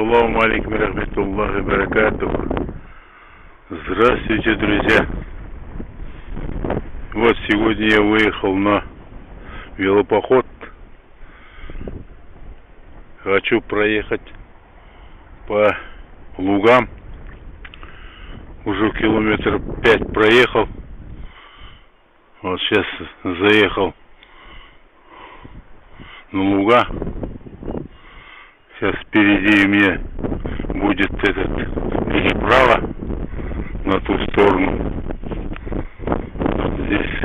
Ассаламу алейкум рахматуллахи баракатух. Здравствуйте, друзья. Вот сегодня я выехал на велопоход. Хочу проехать по лугам. Уже километр 5 проехал. Вот сейчас заехал на луга. Сейчас впереди мне будет переправа на ту сторону. Здесь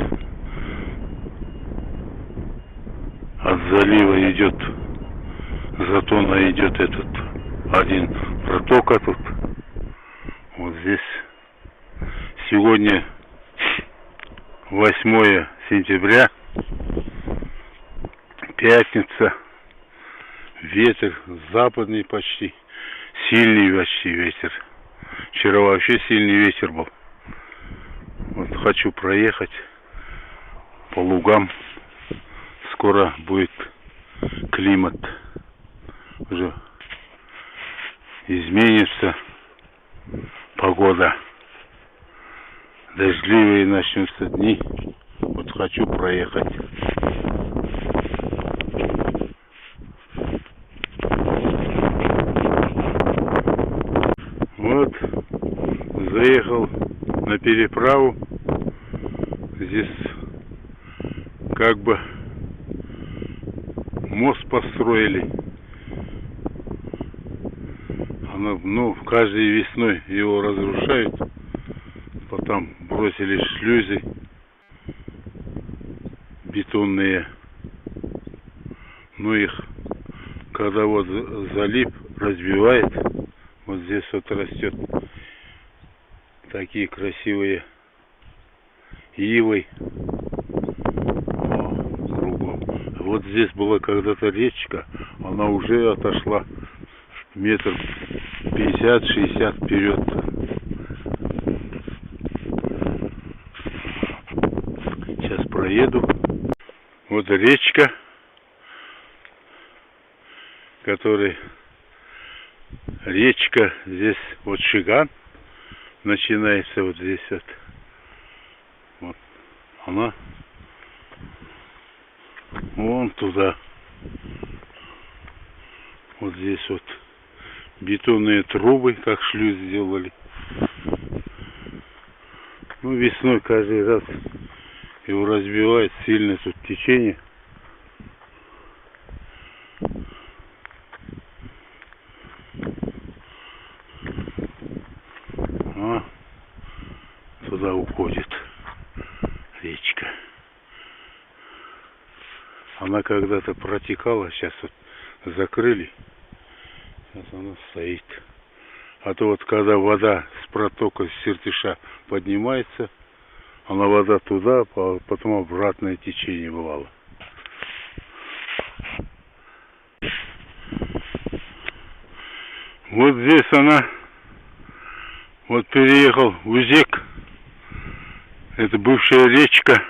от залива идет, затона идет один протока тут. Вот здесь сегодня 8 сентября, пятница. Ветер западный почти, сильный почти ветер. Вчера вообще сильный ветер был. Вот хочу проехать по лугам. Скоро будет климат. Уже изменится погода. Дождливые начнутся дни. Вот хочу проехать. Вот, заехал на переправу. Здесь как бы мост построили. Каждой весной его разрушают. Потом бросили шлюзы бетонные. Их, когда вот залив разбивает, вот здесь вот растет такие красивые ивы кругом. Вот здесь была когда-то речка, она уже отошла метр 50-60 вперед. Сейчас проеду. Вот речка, речка здесь вот Шиган начинается вот здесь вот она вон туда. Вот здесь вот бетонные трубы, как шлюз сделали. Весной каждый раз его разбивает, сильно тут течение. Туда уходит речка. Она когда-то протекала, сейчас вот закрыли. Сейчас она стоит. А то вот когда вода с протока с Сертыша поднимается, вода туда, потом обратное течение бывало. Вот здесь она, вот переехал в Узек. Это бывшая речка.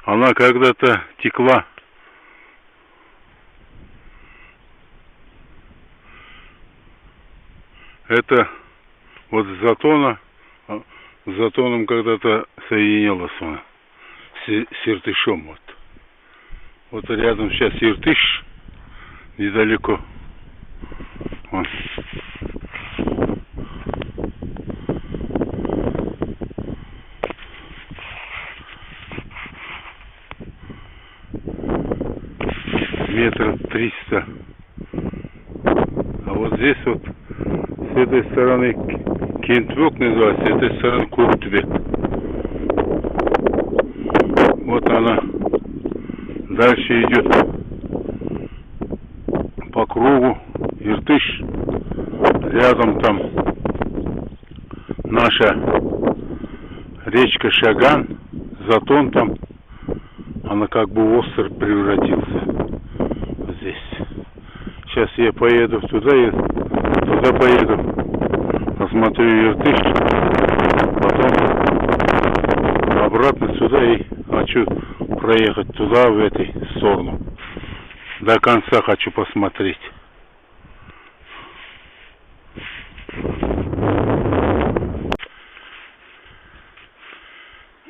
Она когда-то текла. Это вот с затоном когда-то соединялась она с Сертышом. Вот рядом сейчас Иртыш, недалеко. Вот. Метров 300. А вот здесь вот с этой стороны Кентвек называется, с этой стороны Куртбек. Вот она дальше идет по кругу Иртыш. Рядом там наша речка Шаган, затон там. Она как бы в остров превратился. Вот здесь. Сейчас я поеду туда и туда поеду. Посмотрю Иртыш. Потом обратно сюда и хочу проехать туда, в эту сторону. До конца хочу посмотреть.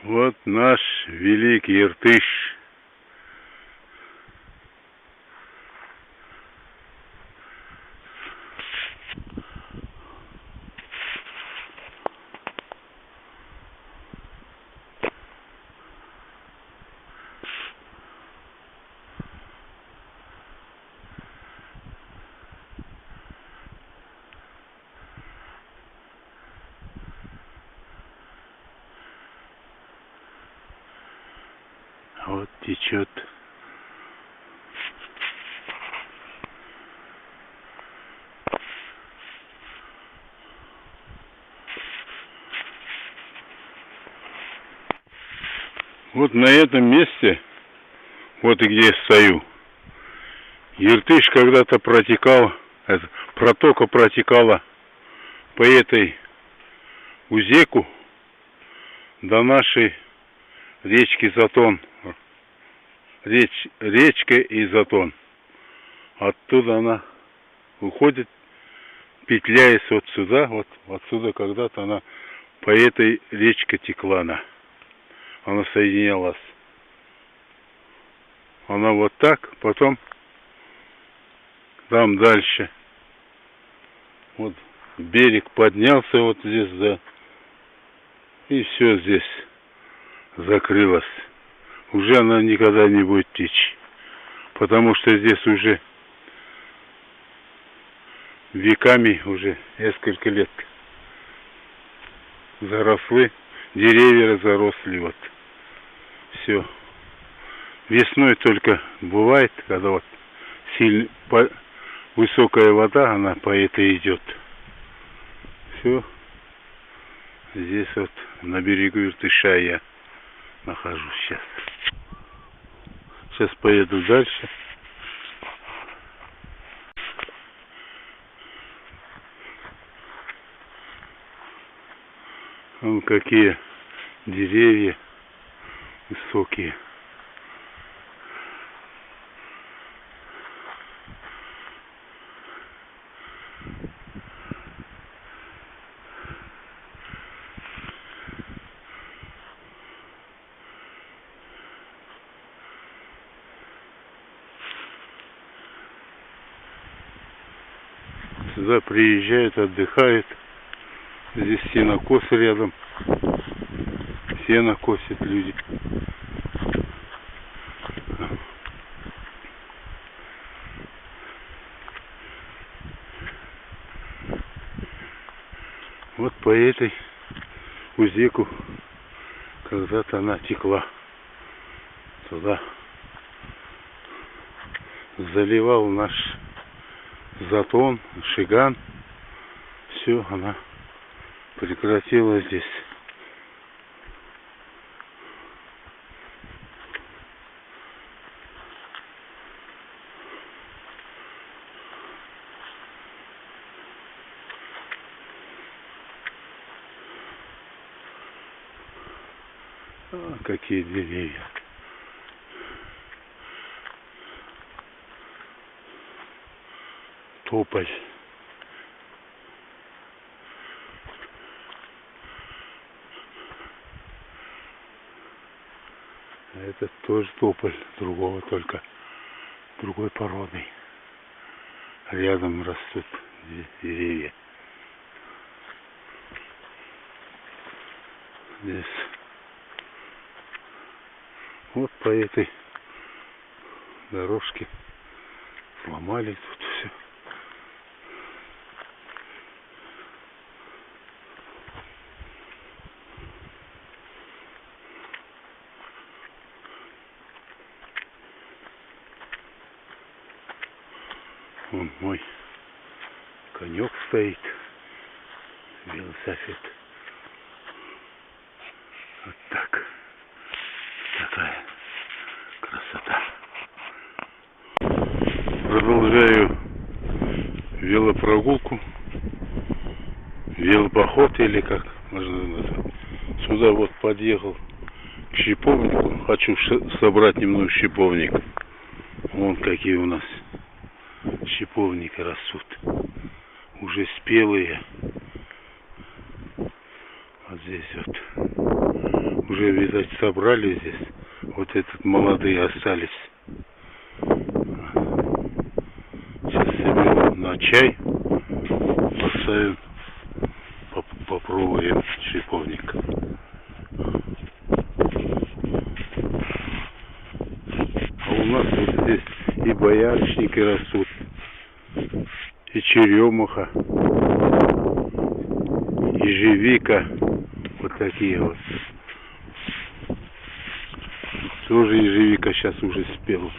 Вот наш великий Иртыш. Вот течет. Вот на этом месте, вот и где я стою, Иртыш когда-то протекал, протока протекала по этой Узеку до нашей речки Затон. Речка и Затон. Оттуда она уходит, петляясь вот сюда, вот отсюда когда-то она по этой речке текла она соединялась. Она вот так, потом там дальше. Вот берег поднялся вот здесь, да, и все здесь закрылось. Уже она никогда не будет течь, потому что здесь уже веками, уже несколько лет заросли, деревья заросли, вот все. Весной только бывает, когда вот сильно высокая вода, она по этой идет. Все. Здесь вот на берегу Иртыша я нахожусь сейчас. Сейчас поеду дальше. Вон какие деревья высокие. Сюда приезжают, отдыхают. Здесь сенокос рядом. Сено косят люди. Вот по этой Узеку когда-то она текла. Туда заливал наш Затон, Шиган. Все, она прекратила здесь. Какие деревья. Тополь. Это тоже тополь, другого только, другой породы. Рядом растут деревья. Здесь. Вот по этой дорожке сломали тут все. Вон мой конек стоит, велосипед. Вот так. Такая красота. Продолжаю велопрогулку, велопоход или как можно назвать. Сюда вот подъехал к шиповнику. Хочу собрать немного шиповник. Вон какие у нас шиповники растут. Уже спелые. Вот Здесь вот уже, видать, собрали здесь. Вот этот молодые остались. Сейчас соберем на чай. Поставим. Попробуем шиповник. А у нас вот здесь и боярышники растут, и черемуха, ежевика. Вот такие вот. Тоже ежевика сейчас уже спела.